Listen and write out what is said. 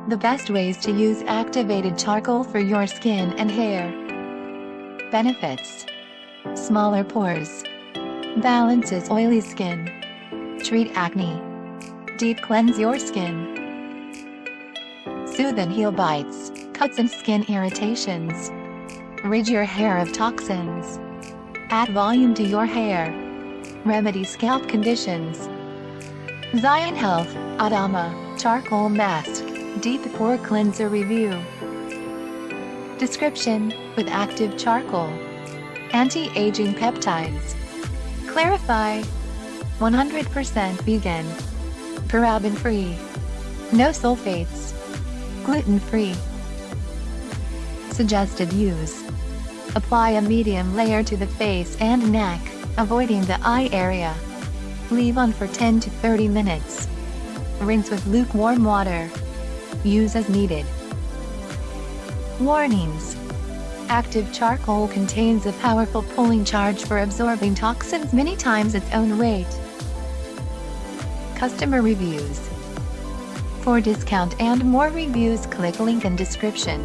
The best ways to use activated charcoal for your skin and hair. Benefits: smaller pores, balances oily skin, treat acne, deep cleanse your skin, soothe and heal bites, cuts and skin irritations, rid your hair of toxins, add volume to your hair, remedy scalp conditions. Zion Health Adama Charcoal Mask Deep Pore Cleanser Review. Description: with active charcoal, anti-aging peptides. Clarify: 100% vegan, paraben free, no sulfates, gluten free. Suggested use: apply a medium layer to the face and neck, avoiding the eye area. Leave on for 10 to 30 minutes. Rinse with lukewarm water. Use as needed. Warnings: active charcoal contains a powerful pulling charge for absorbing toxins many times its own weight. Customer reviews. For discount and more reviews, click link in description.